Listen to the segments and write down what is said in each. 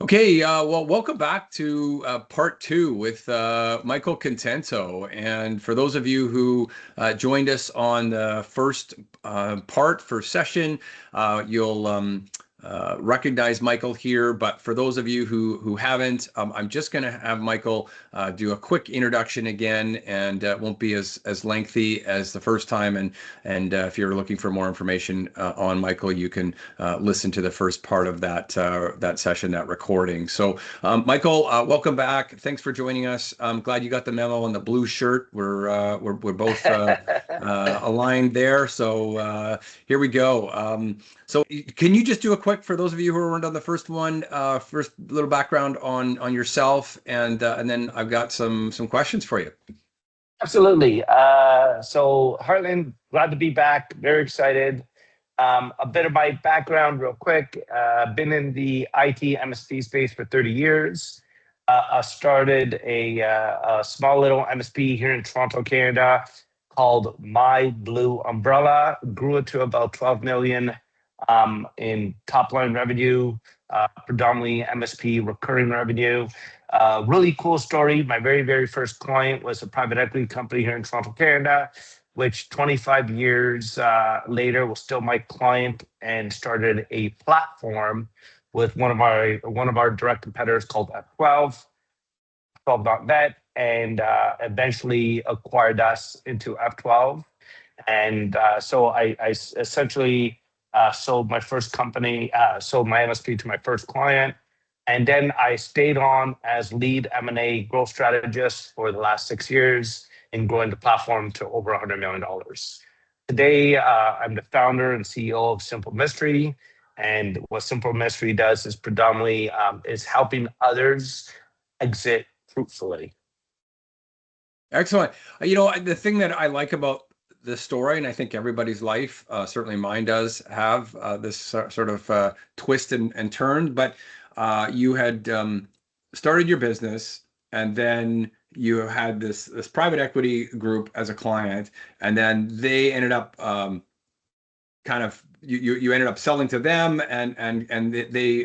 Okay, well, welcome back to part two with Michael Contento. And for those of you who joined us on the first first session, you'll recognize Michael here. But for those of you who haven't, I'm just going to have Michael do a quick introduction again, and it won't be as lengthy as the first time. And if you're looking for more information on Michael, you can listen to the first part of that session, that recording. So, Michael, welcome back. Thanks for joining us. I'm glad you got the memo on the blue shirt. We're both aligned there. So here we go. So can you just do a quick, for those of you who weren't on the first one, first little background on yourself, and then I've got some questions for you. Absolutely. So Heartland, glad to be back. Very excited. A bit of my background real quick. Been in the IT MSP space for 30 years. I started a small little MSP here in Toronto, Canada called My Blue Umbrella. Grew it to about 12 million in top line revenue, predominantly MSP recurring revenue. Really cool story. My very first client was a private equity company here in Toronto, Canada, which 25 years later was still my client, and started a platform with one of our direct competitors called F12, 12.net, and eventually acquired us into F12. And so I essentially sold my first company, sold my MSP to my first client. And then I stayed on as lead M&A growth strategist for the last 6 years in growing the platform to over $100 million. Today, I'm the founder and CEO of Simple Mystery. And what Simple Mystery does is predominantly is helping others exit fruitfully. Excellent. The thing that I like about this story, and I think everybody's life, certainly mine does, have this sort of twist and turn, but you had started your business, and then you had this private equity group as a client, and then they ended up kind of you ended up selling to them, and they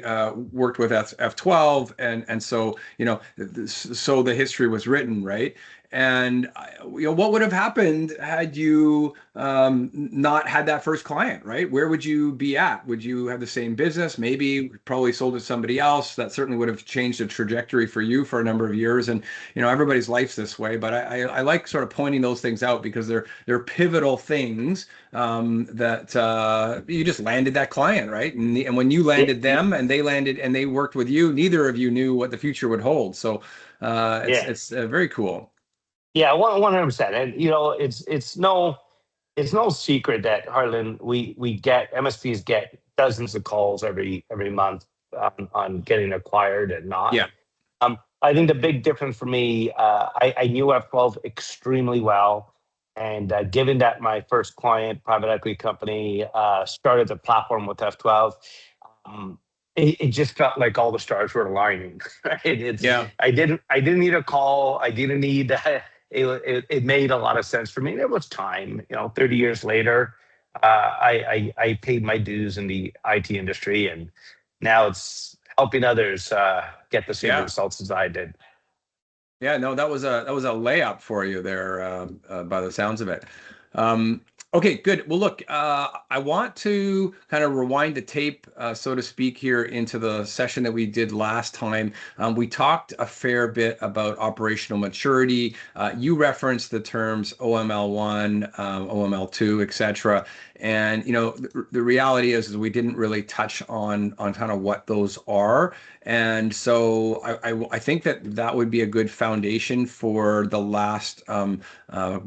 worked with F12, and so so the history was written, right? And what would have happened had you not had that first client, right? Where would you be at? Would you have the same business? Maybe probably sold to somebody else. That certainly would have changed the trajectory for you for a number of years. And everybody's life's this way, but I like sort of pointing those things out because they're pivotal things that you just landed that client, right? And when you landed them and they landed and they worked with you, neither of you knew what the future would hold. So it's very cool. Yeah, 100%. And it's no secret that, Harlan, we get MSPs get dozens of calls every month on getting acquired and not. Yeah. I think the big difference for me, I knew F12 extremely well. And given that my first client, private equity company, started the platform with F12, it just felt like all the stars were aligning. Right? Yeah. I didn't need a call. I didn't need it made a lot of sense for me. There was time, 30 years later, I paid my dues in the IT industry, and now it's helping others get the same results as I did. Yeah, no, that was a layup for you there, by the sounds of it. Okay, good. Well, look, I want to kind of rewind the tape, so to speak, here into the session that we did last time. We talked a fair bit about operational maturity. You referenced the terms OML1, OML2, etc. And the reality is we didn't really touch on kind of what those are. And so I think that would be a good foundation for the last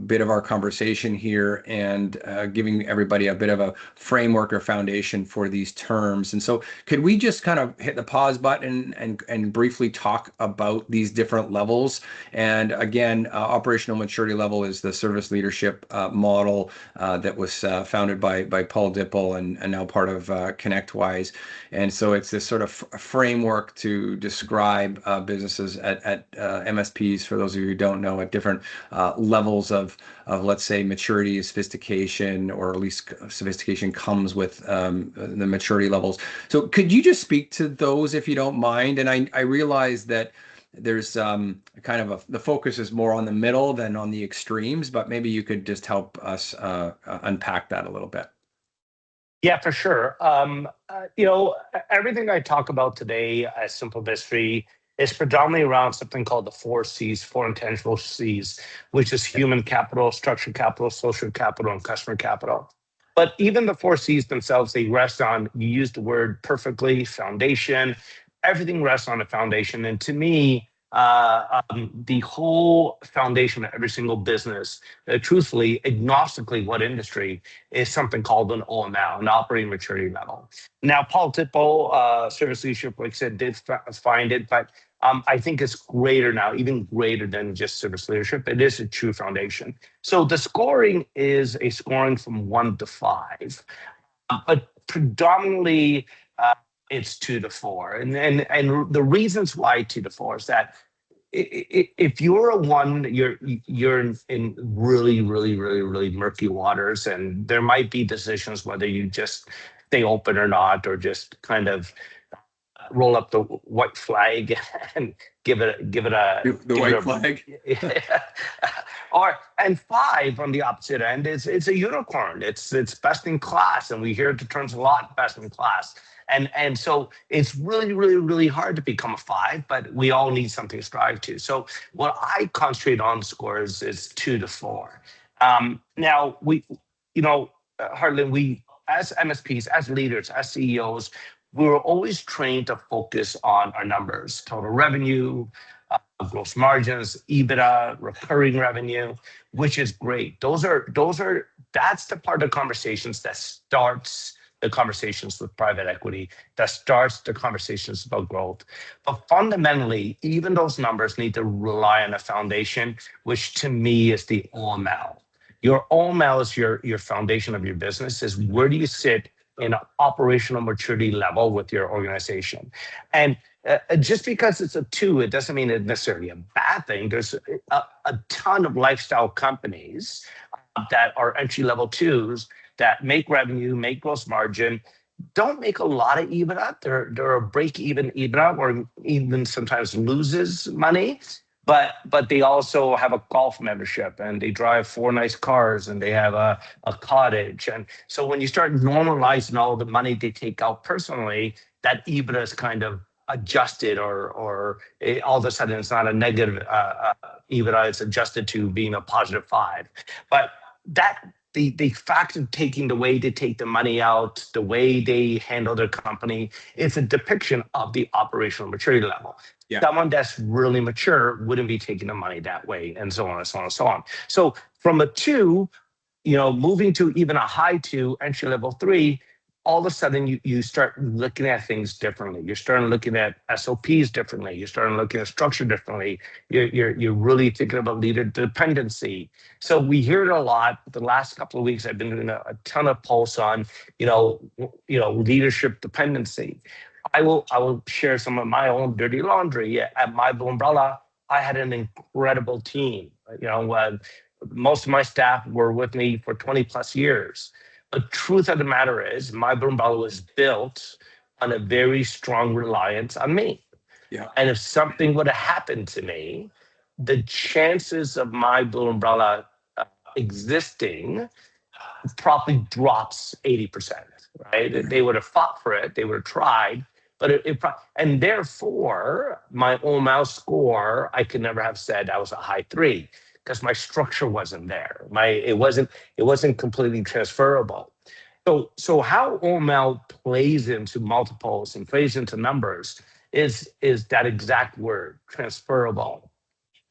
bit of our conversation here, and giving everybody a bit of a framework or foundation for these terms. And so could we just kind of hit the pause button and briefly talk about these different levels? And again, operational maturity level is the service leadership model that was founded founded by Paul Dipple and now part of ConnectWise. And so it's this sort of framework to describe businesses at MSPs, for those of you who don't know, at different levels of let's say maturity, sophistication, or at least sophistication comes with the maturity levels. So could you just speak to those if you don't mind? And I realize that there's kind of the focus is more on the middle than on the extremes, but maybe you could just help us unpack that a little bit. Yeah, for sure. Everything I talk about today as simple history is predominantly around something called the 4 Cs, 4 intangible Cs, which is human capital, structural capital, social capital, and customer capital. But even the 4 Cs themselves, they rest on, you used the word perfectly, foundation. Everything rests on a foundation. And to me, the whole foundation of every single business, truthfully, agnostically what industry, is something called an OML, an operating maturity level. Now, Paul Tipple, Service Leadership, like I said, did find it, but I think it's greater now, even greater than just service leadership. It is a true foundation. So the scoring is a scoring from 1 to 5, but predominantly it's 2 to 4. And the reasons why 2 to 4 is that if you're a 1, you're in really, really, really, really murky waters, and there might be decisions whether you just stay open or not, or just kind of roll up the white flag and give it the white flag. And 5 on the opposite end is it's a unicorn. It's best in class, and we hear the terms a lot, best in class. And so it's really, really, really hard to become a 5, but we all need something to strive to. So what I concentrate on scores is 2 to 4. Now Harlan, we as MSPs, as leaders, as CEOs, we were always trained to focus on our numbers: total revenue, gross margins, EBITDA, recurring revenue, which is great. That's the part of conversations that starts the conversations with private equity, that starts the conversations about growth. But fundamentally, even those numbers need to rely on a foundation, which to me is the OML. Your OML is your foundation of your business, is where do you sit in an operational maturity level with your organization. And just because it's a 2, it doesn't mean it's necessarily a bad thing. There's a ton of lifestyle companies that are entry-level 2s that make revenue, make gross margin, don't make a lot of EBITDA. They're a break-even EBITDA, or even sometimes loses money. But they also have a golf membership, and they drive 4 nice cars, and they have a cottage. And so when you start normalizing all the money they take out personally, that EBITDA is kind of adjusted, or all of a sudden it's not a negative EBITDA, it's adjusted to being a positive 5. But the fact of taking the way they take the money out, the way they handle their company, it's a depiction of the operational maturity level. Yeah. Someone that's really mature wouldn't be taking the money that way, and so on and so on and so on. So from a 2, moving to even a high 2, entry level 3, all of a sudden you start looking at things differently. You're starting looking at SOPs differently. You're starting looking at structure differently. You're really thinking about leader dependency. So we hear it a lot. The last couple of weeks, I've been doing a ton of posts on, leadership dependency. I will share some of my own dirty laundry. At My Blue Umbrella, I had an incredible team. Most of my staff were with me for 20 plus years. The truth of the matter is, My Blue Umbrella was built on a very strong reliance on me. Yeah. And if something would have happened to me, the chances of My Blue Umbrella existing probably drops 80%, right? Yeah. They would have fought for it. They would have tried. But and therefore, my OML score, I could never have said I was a high 3, because my structure wasn't there. It wasn't completely transferable. So how OML plays into multiples and plays into numbers is that exact word, transferable.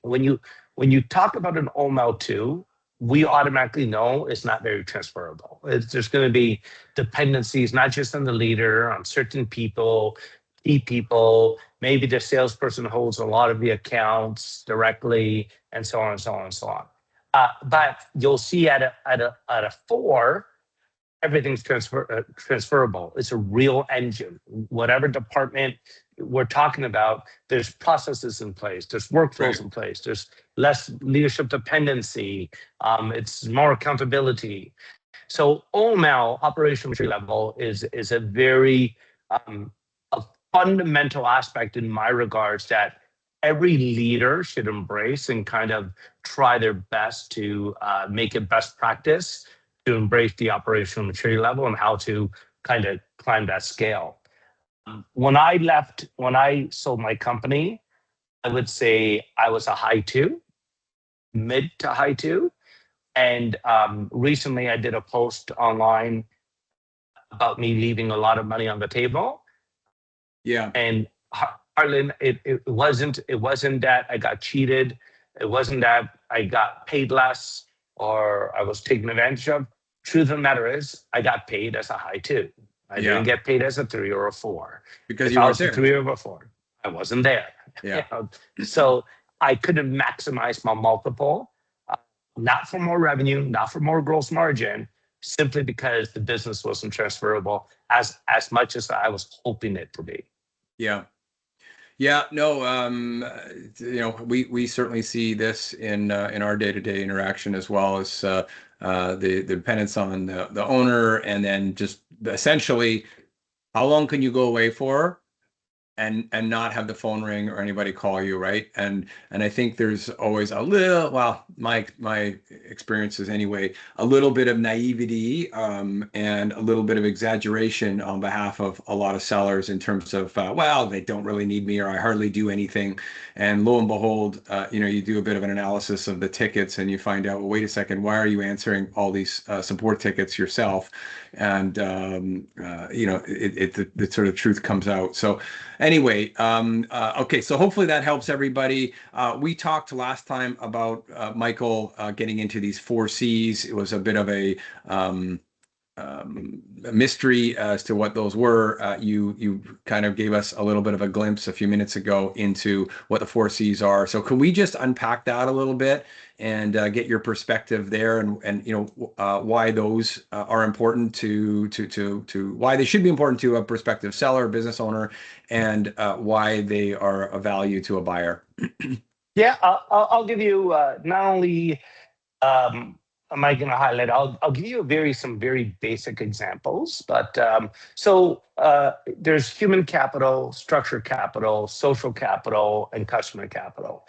When you talk about an OML 2, we automatically know it's not very transferable. There's going to be dependencies, not just on the leader, on certain people, key people. Maybe the salesperson holds a lot of the accounts directly, and so on and so on and so on. But you'll see at a 4, everything's transferable. It's a real engine. Whatever department we're talking about, there's processes in place, there's workflows in place, there's less leadership dependency, it's more accountability. So OML, operational maturity level, is a very a fundamental aspect in my regards that every leader should embrace and kind of try their best to make it best practice to embrace the operational maturity level and how to kind of climb that scale. When I sold my company, I would say I was a high two, mid to high two. And recently I did a post online about me leaving a lot of money on the table. Yeah. And Harlan, it wasn't that I got cheated. It wasn't that I got paid less or I was taken advantage of. Truth of the matter is, I got paid as a high two. I didn't get paid as a 3 or a 4. Because if you I weren't was there. a 3 or a 4, I wasn't there. Yeah. So I couldn't maximize my multiple, not for more revenue, not for more gross margin, simply because the business wasn't transferable as much as I was hoping it to be. Yeah. Yeah, no, we certainly see this in our day-to-day interaction, as well as the dependence on the owner, and then just essentially how long can you go away for and not have the phone ring or anybody call you, right? And I think there's always a little, well, my experiences anyway, a little bit of naivety and a little bit of exaggeration on behalf of a lot of sellers in terms of, well, they don't really need me, or I hardly do anything. And lo and behold, you do a bit of an analysis of the tickets and you find out, well, wait a second, why are you answering all these support tickets yourself? And the sort of truth comes out. So anyway, okay, so hopefully that helps everybody. We talked last time about Michael getting into these 4 C's. It was a bit of a mystery as to what those were. You kind of gave us a little bit of a glimpse a few minutes ago into what the 4 C's are. So can we just unpack that a little bit and get your perspective there, and why those are important to why they should be important to a prospective seller, business owner, and why they are of value to a buyer. Yeah, I'll give you not only am I going to highlight, I'll give you some very basic examples. But there's human capital, structured capital, social capital, and customer capital.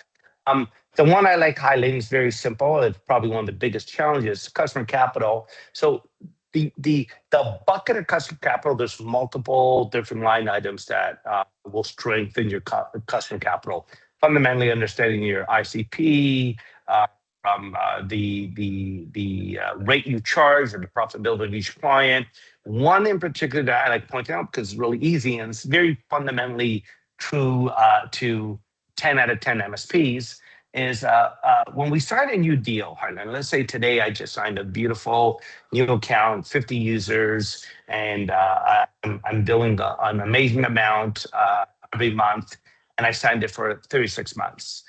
The one I like highlighting is very simple. It's probably one of the biggest challenges, customer capital. So the bucket of customer capital, there's multiple different line items that will strengthen your customer capital. Fundamentally understanding your ICP, from the rate you charge or the profitability of each client. One in particular that I like pointing out because it's really easy and it's very fundamentally true to 10 out of 10 MSPs is when we sign a new deal, Harlan, let's say today I just signed a beautiful new account, 50 users, and I'm billing an amazing amount every month, and I signed it for 36 months.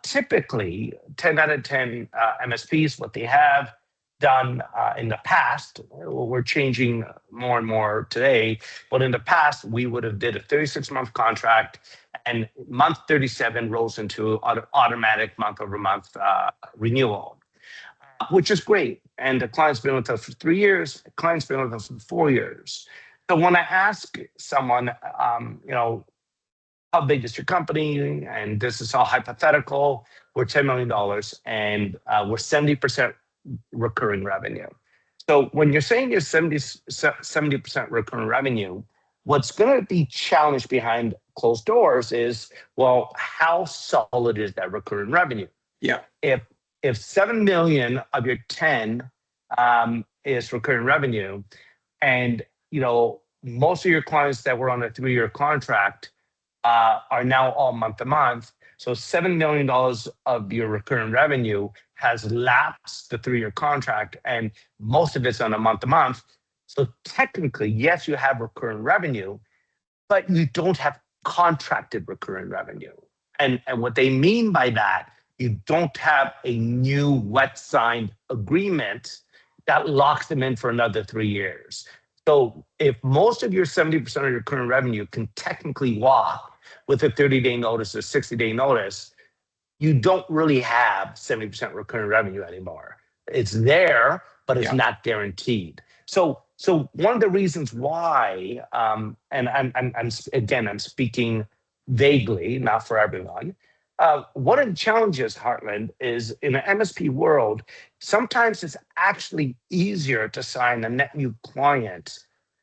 Typically, 10 out of 10 MSPs, what they have done in the past, we're changing more and more today, but in the past, we would have did a 36-month contract, and month 37 rolls into automatic month-over-month renewal, which is great. And the client's been with us for 3 years, the client's been with us for 4 years. So when I ask someone, how big is your company? And this is all hypothetical. We're $10 million and we're 70% recurring revenue. So when you're saying you're 70% recurring revenue, what's going to be challenged behind closed doors is, well, how solid is that recurring revenue? Yeah. If 7 million of your 10 is recurring revenue, and most of your clients that were on a 3-year contract are now all month to month. So $7 million of your recurring revenue has lapsed the 3-year contract, and most of it's on a month to month. So technically, yes, you have recurring revenue, but you don't have contracted recurring revenue. And what they mean by that, you don't have a new wet signed agreement that locks them in for another 3 years. So if most of your 70% of your current revenue can technically walk with a 30-day notice or 60-day notice, you don't really have 70% recurring revenue anymore. It's there, but it's Yeah. not guaranteed. So one of the reasons why, and I'm speaking vaguely, not for everyone. One of the challenges, Heartland, is in the MSP world, sometimes it's actually easier to sign a net new client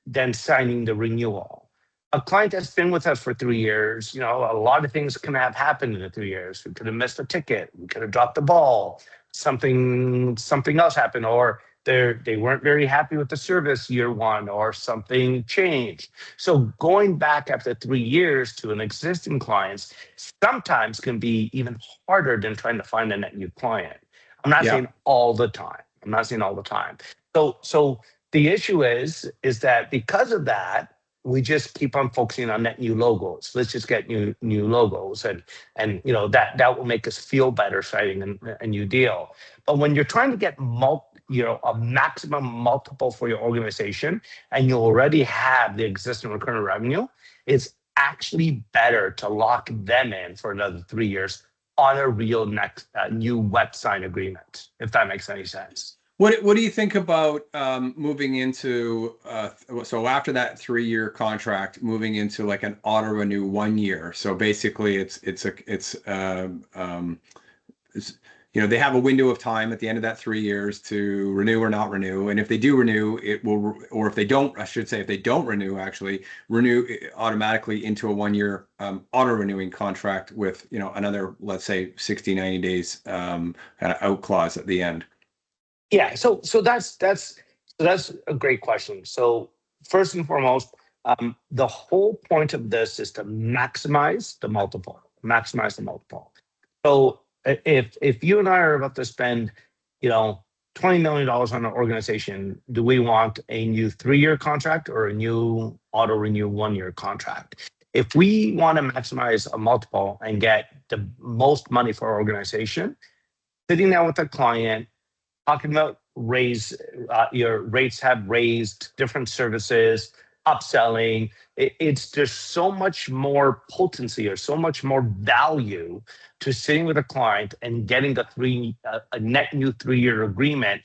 than signing the renewal. A client that's been with us for 3 years, a lot of things can have happened in the 3 years. We could have missed a ticket, we could have dropped the ball, something else happened, or they weren't very happy with the service year one, or something changed. So going back after 3 years to an existing client sometimes can be even harder than trying to find a net new client. I'm not Yeah. saying all the time. I'm not saying all the time. So the issue is that because of that, we just keep on focusing on net new logos. Let's just get new logos, and that will make us feel better citing a new deal. But when you're trying to get a maximum multiple for your organization, and you already have the existing recurring revenue, it's actually better to lock them in for another 3 years on a real new web sign agreement, if that makes any sense. What do you think about moving into so after that 3-year contract, moving into like an auto renew 1 year? So basically, they have a window of time at the end of that 3 years to renew or not renew, and if they do renew, it will, or if they don't, I should say, if they don't renew, actually renew automatically into a 1 year auto renewing contract with another, let's say 60, 90 days kind of out clause at the end. Yeah, so that's a great question. So first and foremost, the whole point of this is to maximize the multiple. Maximize the multiple. So if you and I are about to spend, $20 million on an organization, do we want a new 3-year contract or a new auto renew 1-year contract? If we want to maximize a multiple and get the most money for our organization, sitting down with a client, talking about your rates have raised, different services, upselling. There's so much more potency or so much more value to sitting with a client and getting a net new 3-year agreement,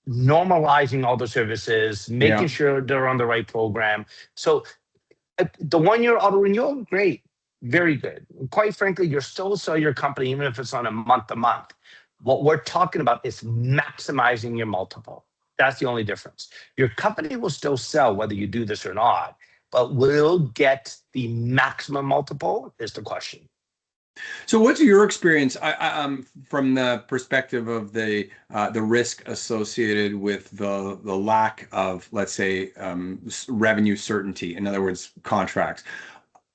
normalizing all the services, making sure they're on the right program. So the 1-year auto renewal, great, very good. Quite frankly, you're still sell your company even if it's on a month to month. What we're talking about is maximizing your multiple. That's the only difference. Your company will still sell whether you do this or not, but will get the maximum multiple is the question. So, what's your experience from the perspective of the risk associated with the lack of, let's say, revenue certainty? In other words, contracts.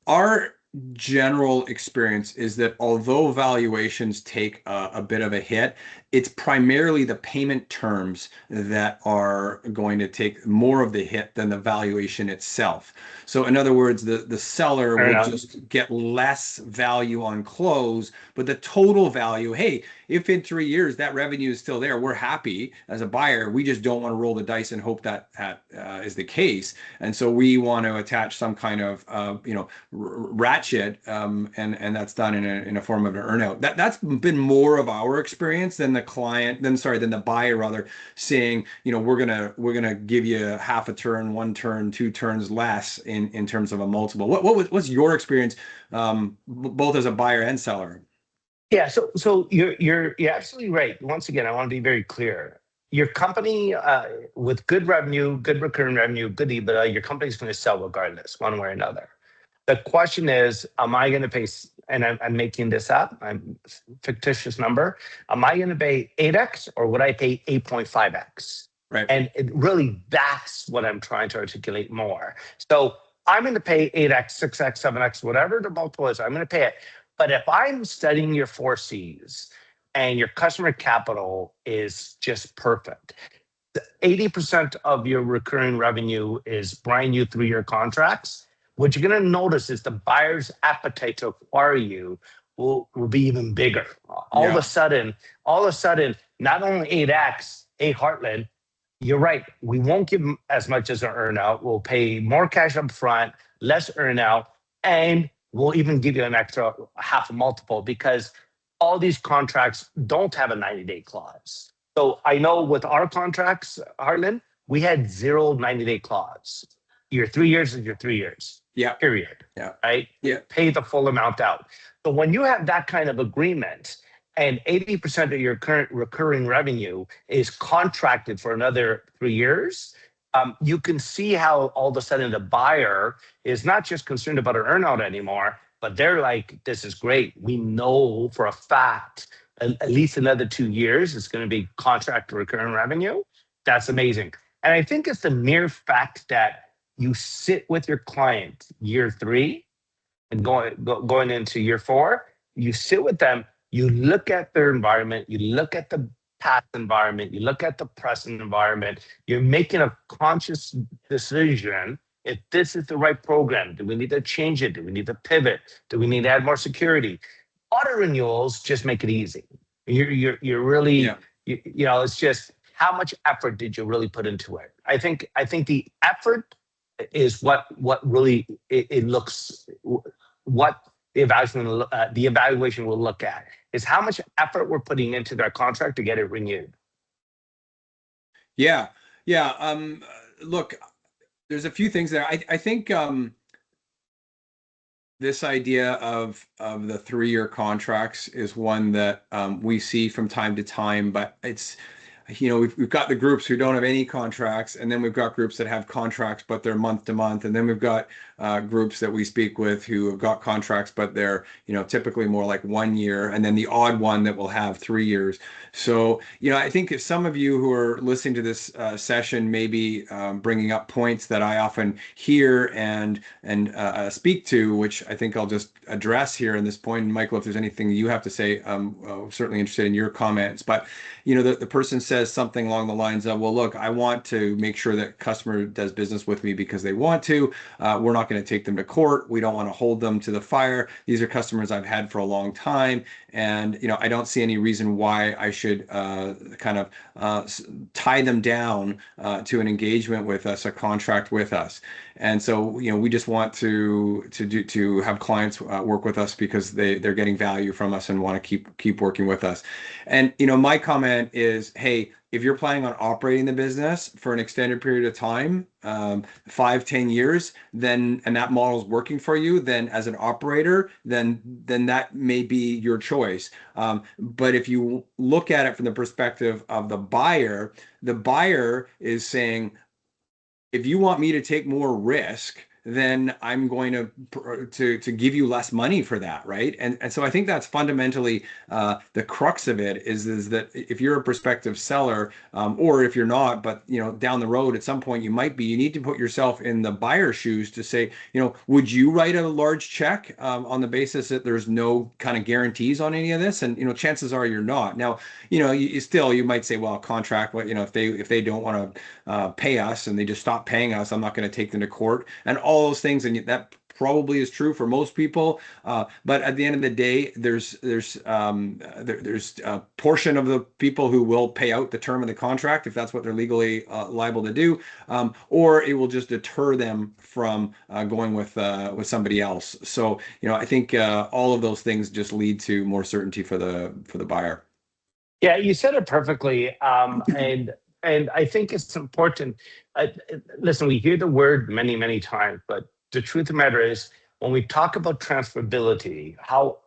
Our general experience is that although valuations take a bit of a hit, it's primarily the payment terms that are going to take more of the hit than the valuation itself. So in other words, the seller will just get less value on close, but the total value, hey, if in 3 years that revenue is still there, we're happy as a buyer. We just don't want to roll the dice and hope that is the case. And so we want to attach some kind of ratchet, and that's done in a form of an earnout. That's been more of our experience than the buyer rather, saying, we're gonna give you half a turn, 1 turn, 2 turns less in terms of a multiple. What's your experience, both as a buyer and seller? Yeah, so you're absolutely right. Once again, I want to be very clear. Your company with good revenue, good recurring revenue, good EBITDA, your company's going to sell regardless, one way or another. The question is, am I going to pay, and I'm making this up, I'm fictitious number, am I going to pay 8x or would I pay 8.5x? Right. And really, that's what I'm trying to articulate more. So I'm going to pay 8x, 6x, 7x, whatever the multiple is, I'm going to pay it. But if I'm studying your 4 C's and your customer capital is just perfect, 80% of your recurring revenue is brand new 3-year contracts, what you're going to notice is the buyer's appetite to acquire you will be even bigger. All of a sudden, not only 8x, hey, Heartland, You're right. We won't give them as much as an earnout. We'll pay more cash up front, less earnout, and we'll even give you an extra half a multiple because all these contracts don't have a 90-day clause. So I know with our contracts, Harlan, we had zero 90-day clause. Your 3 years is your 3 years. Yeah. Period. Yeah. Right? Yeah. Pay the full amount out. But when you have that kind of agreement, and 80% of your current recurring revenue is contracted for another 3 years, you can see how all of a sudden the buyer is not just concerned about an earnout anymore, but they're like, this is great. We know for a fact at least another 2 years it's going to be contract recurring revenue. That's amazing. And I think it's the mere fact that you sit with your client year 3 and going into year 4, you sit with them, you look at their environment, you look at the past environment, you look at the present environment, you're making a conscious decision if this is the right program. Do we need to change it? Do we need to pivot? Do we need to add more security? Auto renewals just make it easy. You're really, Yeah. it's just how much effort did you really put into it? I think the effort is what really it looks, what the evaluation will look at is how much effort we're putting into their contract to get it renewed. Yeah. Yeah. Look, there's a few things there. I think this idea of the 3-year contracts is one that we see from time to time, but it's, we've got the groups who don't have any contracts, and then we've got groups that have contracts, but they're month to month. And then we've got groups that we speak with who have got contracts, but they're, typically more like 1 year, and then the odd one that will have 3 years. So, I think if some of you who are listening to this session may be bringing up points that I often hear and speak to, which I think I'll just address here in this point. And Michael, if there's anything you have to say, I'm certainly interested in your comments. But, the person says something along the lines of, well, look, I want to make sure that customer does business with me because they want to. We're not going to take them to court. We don't want to hold them to the fire. These are customers I've had for a long time. And, I don't see any reason why I should kind of tie them down to an engagement with us, a contract with us. And so, we just want to have clients work with us because they're getting value from us and want to keep working with us. And, my comment is, hey, if you're planning on operating the business for an extended period of time, 5-10 years, and that model is working for you, then as an operator, then that may be your choice. But if you look at it from the perspective of the buyer is saying, if you want me to take more risk, then I'm going to give you less money for that, right? And so I think that's fundamentally the crux of it is that if you're a prospective seller, or if you're not, but down the road at some point you might be, you need to put yourself in the buyer's shoes to say, would you write a large check on the basis that there's no kind of guarantees on any of this? And chances are you're not. Now, you might say, well, contract, if they don't want to pay us and they just stop paying us, I'm not going to take them to court and all those things, and that probably is true for most people. But at the end of the day, there's a portion of the people who will pay out the term of the contract if that's what they're legally liable to do, or it will just deter them from going with somebody else. So I think all of those things just lead to more certainty for the buyer. Yeah, you said it perfectly, and I think it's important. Listen, we hear the word many times, but the truth of the matter is, when we talk about transferability, how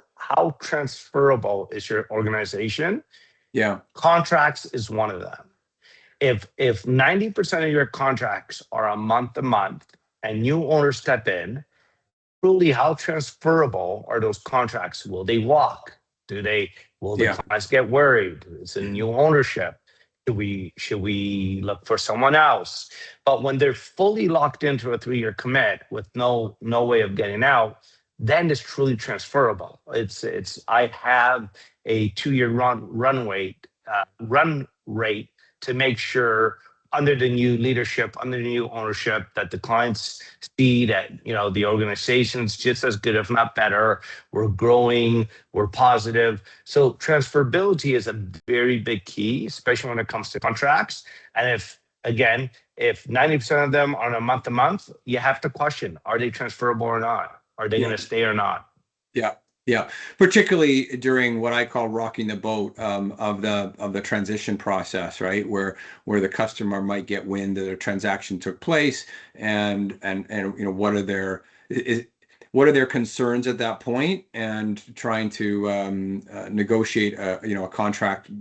transferable is your organization? Yeah, contracts is one of them. If 90% of your contracts are a month to month, and new owners step in, truly, how transferable are those contracts? Will they walk? Will the clients get worried? It's a new ownership. Should we look for someone else? But when they're fully locked into a 3-year commit with no way of getting out, then it's truly transferable. I have a 2-year run rate to make sure under the new leadership, under the new ownership, that the clients see that the organization's just as good, if not better. We're growing, we're positive. So transferability is a very big key, especially when it comes to contracts. And if Again, if 90% of them are on a month to month, you have to question, are they transferable or not? Are they Yeah. going to stay or not? Yeah, yeah. Particularly during what I call rocking the boat of the transition process, right? Where the customer might get wind that a transaction took place, and what are what are their concerns at that point, and trying to negotiate a contract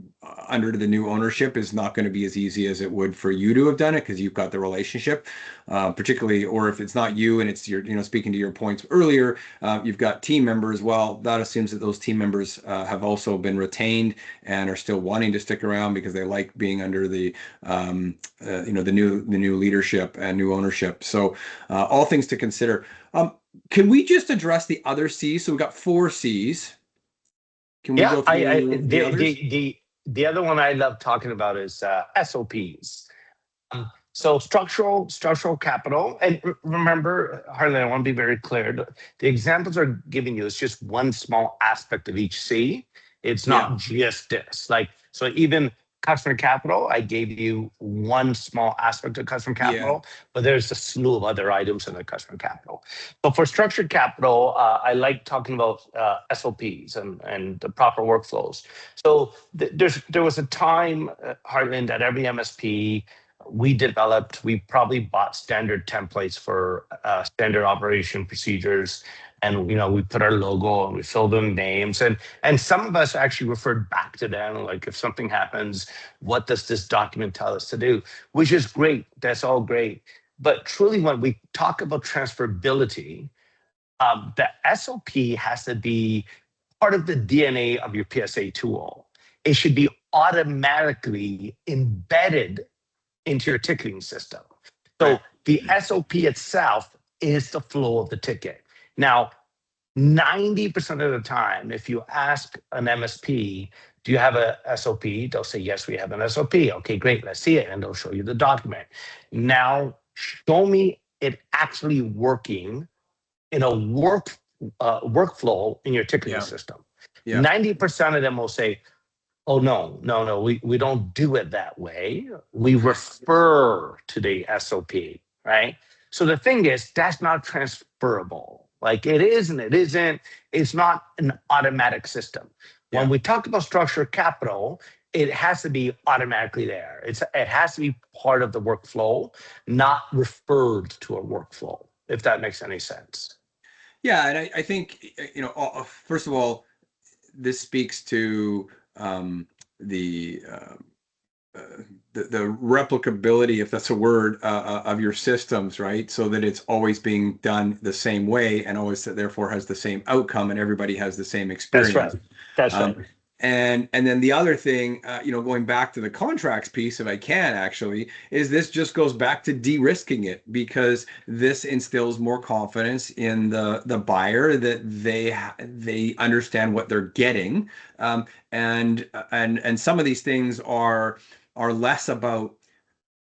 under the new ownership is not going to be as easy as it would for you to have done it because you've got the relationship, particularly, or if it's not you and it's your, speaking to your points earlier, you've got team members. Well, that assumes that those team members have also been retained and are still wanting to stick around because they like being under the the new leadership and new ownership. So all things to consider. Can we just address the other C's? So we've got 4 C's. Can we Yeah, go through the the, others? the other one I love talking about is SOPs. So structural capital, and remember, Harlan, I want to be very clear. The examples are giving you is just one small aspect of each C. It's Yeah, not just this. Like, so even customer capital, I gave you one small aspect of customer yeah, capital, but there's a slew of other items in the customer capital. So for structured capital, I like talking about SOPs and the proper workflows. So there was a time, Harlan, that every MSP we probably bought standard templates for standard operation procedures, and we put our logo and we filled in names, and some of us actually referred back to them, like if something happens, what does this document tell us to do? Which is great. That's all great. But truly, when we talk about transferability, the SOP has to be part of the DNA of your PSA tool. It should be automatically embedded into your ticketing system. right. So the SOP itself is the flow of the ticket. Now, 90% of the time, if you ask an MSP, do you have a SOP? They'll say, yes, we have an SOP. Okay, great, let's see it. And they'll show you the document. Now, show me it actually working in a workflow in your ticketing Yeah, system. yeah, 90% of them will say, oh, no, we don't do it that way. We refer to the SOP, right? So the thing is, that's not transferable. Like it is and it isn't. It's not an automatic system. When yeah. we talk about structured capital, it has to be automatically there. It has to be part of the workflow, not referred to a workflow, if that makes any sense. Yeah, and I think, first of all, this speaks to the the replicability, if that's a word, of your systems, right? So that it's always being done the same way and always therefore has the same outcome and everybody has the same That's right. experience. That's right. Um, and then the other thing, going back to the contracts piece, if I can actually, is this just goes back to de-risking it because this instills more confidence in the buyer that they understand what they're getting, and some of these things are less about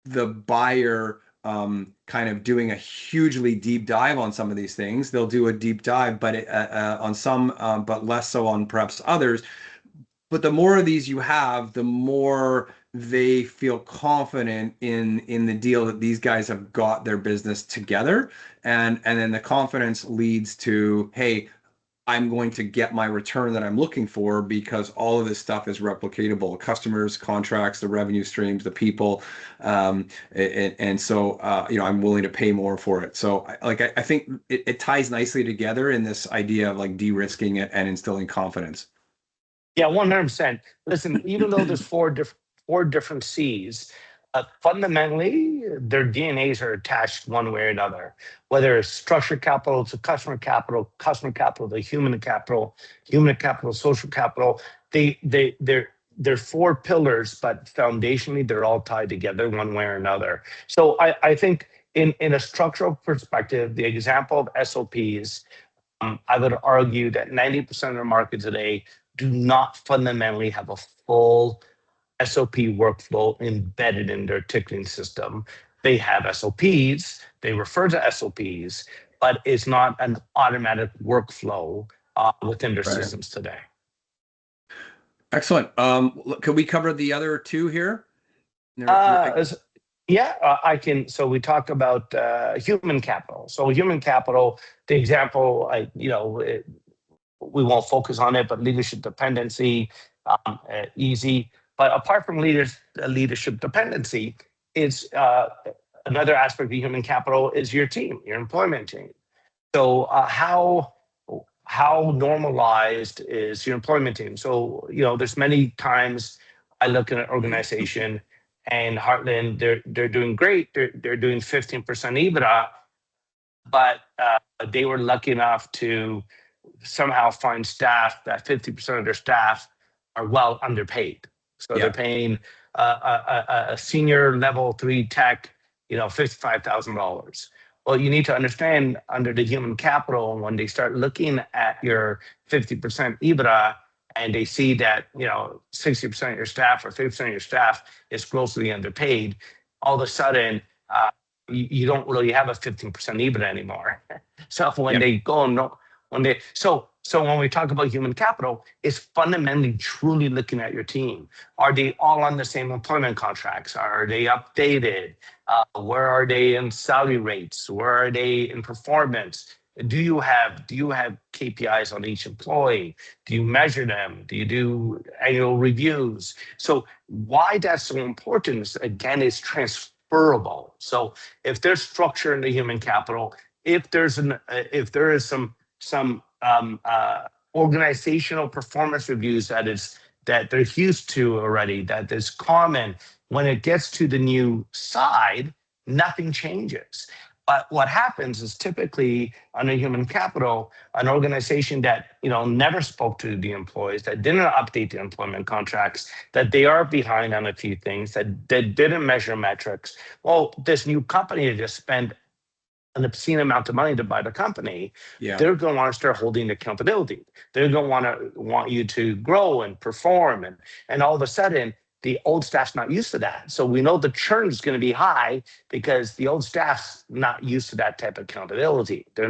the buyer kind of doing a hugely deep dive on some of these things. They'll do a deep dive, but on some, but less so on perhaps others. But the more of these you have, the more they feel confident in the deal that these guys have got their business together, and then the confidence leads to, hey, I'm going to get my return that I'm looking for because all of this stuff is replicatable. Customers, contracts, the revenue streams, the people, and so I'm willing to pay more for it. So I think it ties nicely together in this idea of like de-risking it and instilling confidence. Yeah, 100%. Listen, even though there's four different C's, fundamentally their DNAs are attached one way or another. Whether it's structured capital to customer capital to human capital, social capital, they're 4 pillars, but foundationally they're all tied together one way or another. So I think in a structural perspective, the example of SOPs, I would argue that 90% of the market today do not fundamentally have a full SOP workflow embedded in their ticketing system. They have SOPs, they refer to SOPs, but it's not an automatic workflow within their Right. systems today. Excellent. Could we cover the other two here? Uh, Yeah, I can. So we talk about human capital. So human capital, the example, we won't focus on it, but leadership dependency, easy. But apart from leadership dependency, is another aspect of human capital is your team, your employment team. So how normalized is your employment team? So there's many times I look at an organization and Heartland, they're doing great. They're doing 15% EBITDA, but they were lucky enough to somehow find staff that 50% of their staff are well underpaid. So they're Yeah. paying a senior level 3 tech, $55,000. Well, you need to understand under the human capital, when they start looking at your 50% EBITDA and they see that 60% of your staff or 50% of your staff is grossly underpaid, all of a sudden you don't really have a 15% EBITDA anymore. So when Yeah. they go and so when we talk about human capital, it's fundamentally truly looking at your team. Are they all on the same employment contracts? Are they updated? Where are they in salary rates? Where are they in performance? Do you have KPIs on each employee? Do you measure them? Do you do annual reviews? So why that's so important is, again, is transferable. So if there's structure in the human capital, if there is some organizational performance reviews that they're used to already, that is common. When it gets to the new side, nothing changes. But what happens is typically under human capital, an organization that never spoke to the employees, that didn't update the employment contracts, that they are behind on a few things, that didn't measure metrics. Well, this new company just spent an obscene amount of money to buy the company, Yeah. they're going to want to start holding accountability. They're going to want you to grow and perform, and all of a sudden the old staff's not used to that. So we know the churn is going to be high because the old staff's not used to that type of accountability. They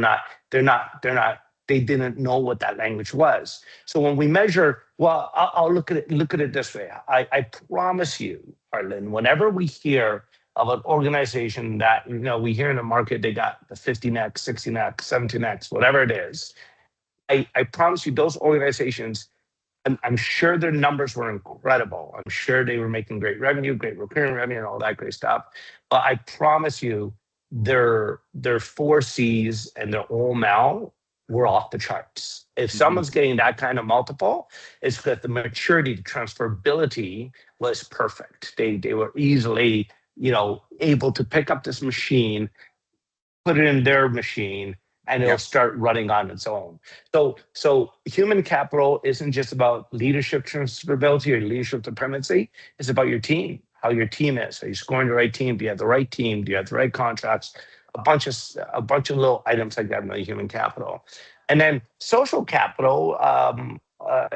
didn't know what that language was. So when we measure, well, I'll look at it this way. I promise you, Arlen, whenever we hear of an organization that we hear in the market, they got the 15x, 16x, 17x, whatever it is. I promise you, those organizations, I'm sure their numbers were incredible. I'm sure they were making great revenue, great recurring revenue, and all that great stuff. But I promise you, their 4Cs and their OML were off the charts. If Mhm. someone's getting that kind of multiple, it's because the maturity, the transferability was perfect. They were easily able to pick up this machine, put it in their machine, and it'll Yeah. start running on its own. So human capital isn't just about leadership transferability or leadership dependency. It's about your team, how your team is. Are you scoring the right team? Do you have the right team? Do you have the right contracts? A bunch of little items like that in the human capital. And then social capital,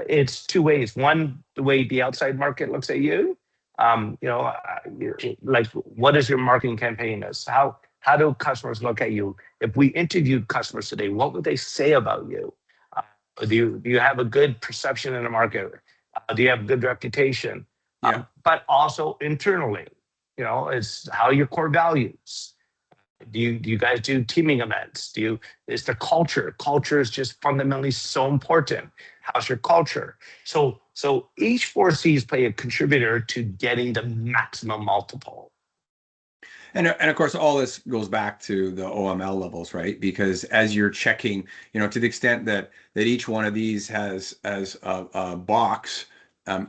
it's two ways. One, the way the outside market looks at you. Like, what is your marketing campaign is? How do customers look at you? If we interviewed customers today, what would they say about you? Do you have a good perception in the market? Do you have a good reputation? Yeah. But also internally, it's how your core values. Do you guys do teaming events? Is the culture? Culture is just fundamentally so important. How's your culture? So each 4Cs play a contributor to getting the maximum multiple. And of course, all this goes back to the OML levels, right? Because as you're checking, to the extent that each one of these has as a box,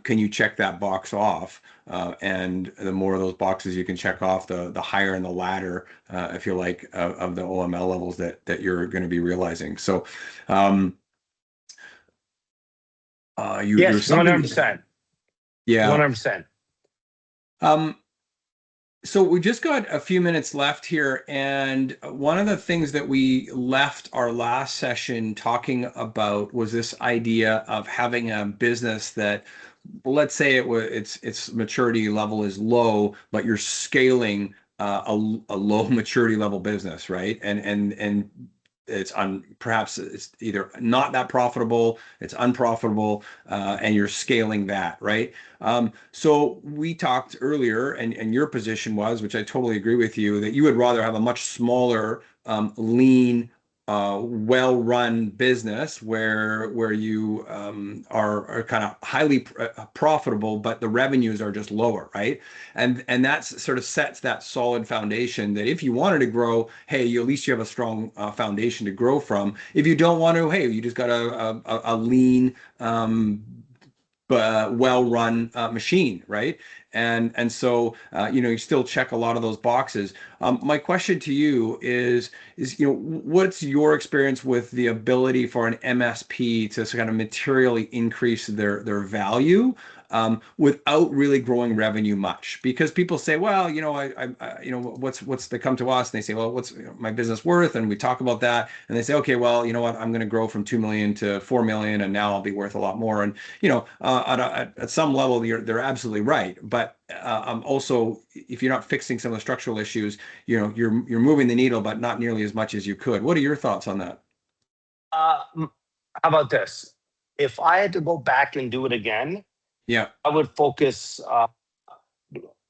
can you check that box off? And the more of those boxes you can check off, the higher in the ladder, if you like, of the OML levels that you're going to be realizing. So, you're Yes, one hundred something, percent, one yeah. hundred percent. Um, So we just got a few minutes left here, and one of the things that we left our last session talking about was this idea of having a business that, let's say its maturity level is low, but you're scaling a low maturity level business, right? And perhaps it's either not that profitable, it's unprofitable, and you're scaling that, right? So we talked earlier, and your position was, which I totally agree with you, that you would rather have a much smaller, lean, well-run business where you are kind of highly profitable, but the revenues are just lower, right? And that's sort of sets that solid foundation that if you wanted to grow, hey, at least you have a strong foundation to grow from. If you don't want to, hey, you just got a lean, well-run machine, right? And so you still check a lot of those boxes. My question to you is what's your experience with the ability for an MSP to kind of materially increase their value without really growing revenue much? Because people say, well, what's they come to us and they say, well, what's my business worth? And we talk about that, and they say, okay, well, you know what, I'm going to grow from 2 million to 4 million, and now I'll be worth a lot more. And at some level, they're absolutely right. But also, if you're not fixing some of the structural issues, you're moving the needle, but not nearly as much as you could. What are your thoughts on that? How about this? If I had to go back and do it again, Yeah. I would focus.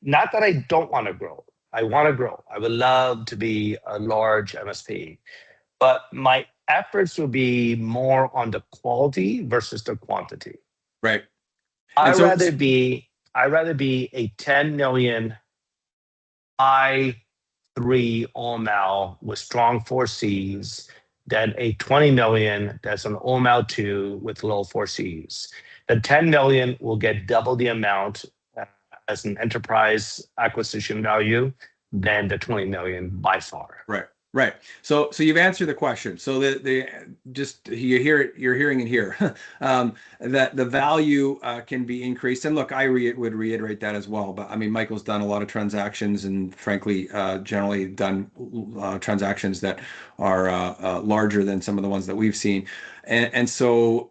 Not that I don't want to grow. I want to grow. I would love to be a large MSP, but my efforts will be more on the quality versus the quantity. Right. I And so, rather be I rather be a 10 million I3 OML with strong 4Cs than a 20 million that's an OML2 with low 4Cs. The 10 million will get double the amount as an enterprise acquisition value than the 20 million by far. right. Right. So you've answered the question. So the just you hear it, you're hearing it here, that the value can be increased. And look, would reiterate that as well. But I mean, Michael's done a lot of transactions, and frankly, generally done transactions that are larger than some of the ones that we've seen. And so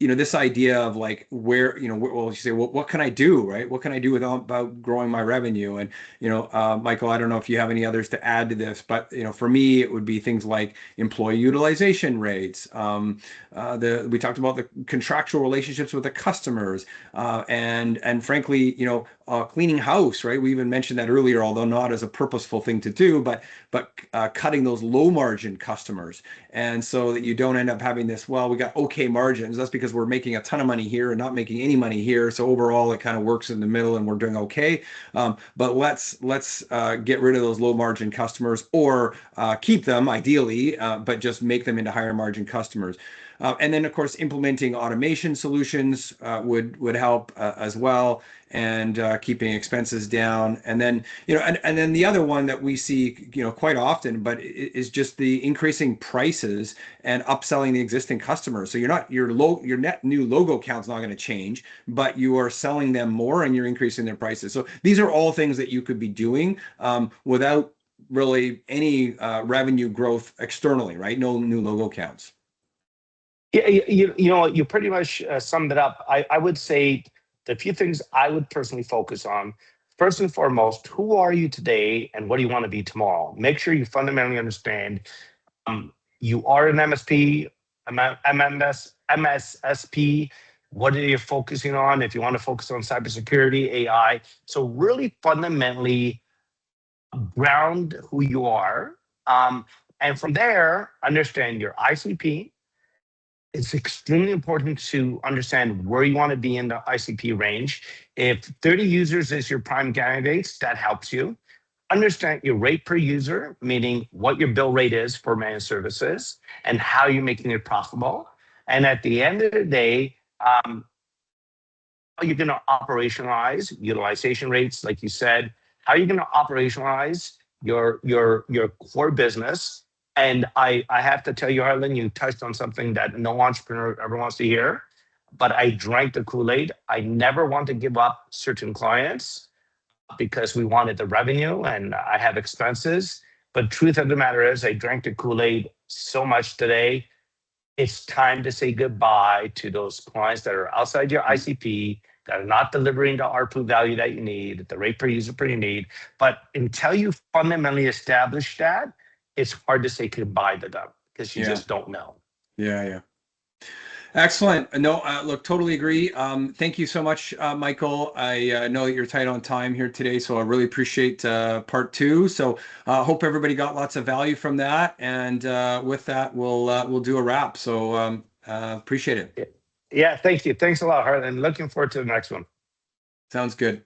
this idea of like where, well, you say, well, what can I do, right? What can I do about growing my revenue? And, Michael, I don't know if you have any others to add to this, but, for me, it would be things like employee utilization rates. We talked about the contractual relationships with the customers, and frankly, cleaning house, right? We even mentioned that earlier, although not as a purposeful thing to do, but cutting those low margin customers. And so that you don't end up having this, well, we got okay margins. That's because we're making a ton of money here and not making any money here. So overall, it kind of works in the middle and we're doing okay. But let's get rid of those low margin customers, or keep them ideally, but just make them into higher margin customers. And then, of course, implementing automation solutions would help as well, and keeping expenses down. And then, and then the other one that we see, quite often, but is just the increasing prices and upselling the existing customers. So your net new logo count's not going to change, but you are selling them more and you're increasing their prices. So these are all things that you could be doing without really any revenue growth externally, right? No new logo counts. Yeah, you pretty much summed it up. I would say the few things I would personally focus on. First and foremost, who are you today and what do you want to be tomorrow? Make sure you fundamentally understand you are an MSP, MSSP. What are you focusing on? If you want to focus on cybersecurity, AI. So really fundamentally ground who you are. And from there, understand your ICP. It's extremely important to understand where you want to be in the ICP range. If 30 users is your prime candidates, that helps you. Understand your rate per user, meaning what your bill rate is for managed services and how you're making it profitable. And at the end of the day, how you're going to operationalize utilization rates, like you said, how you're going to operationalize your core business. And I have to tell you, Harlan, you touched on something that no entrepreneur ever wants to hear, but I drank the Kool-Aid. I never want to give up certain clients because we wanted the revenue and I have expenses. But truth of the matter is I drank the Kool-Aid so much today. It's time to say goodbye to those clients that are outside your ICP, that are not delivering the ARPU value that you need, the rate per user per you need. But until you fundamentally establish that, it's hard to say goodbye to them. because you Yeah. just don't know. Yeah. Yeah. Excellent. No, look, totally agree. Thank you so much, Michael. I know that you're tight on time here today, so I really appreciate part two. So hope everybody got lots of value from that. And with that, we'll do a wrap. So appreciate it. Yeah, thank you. Thanks a lot, Harlan. Looking forward to the next one. Sounds good.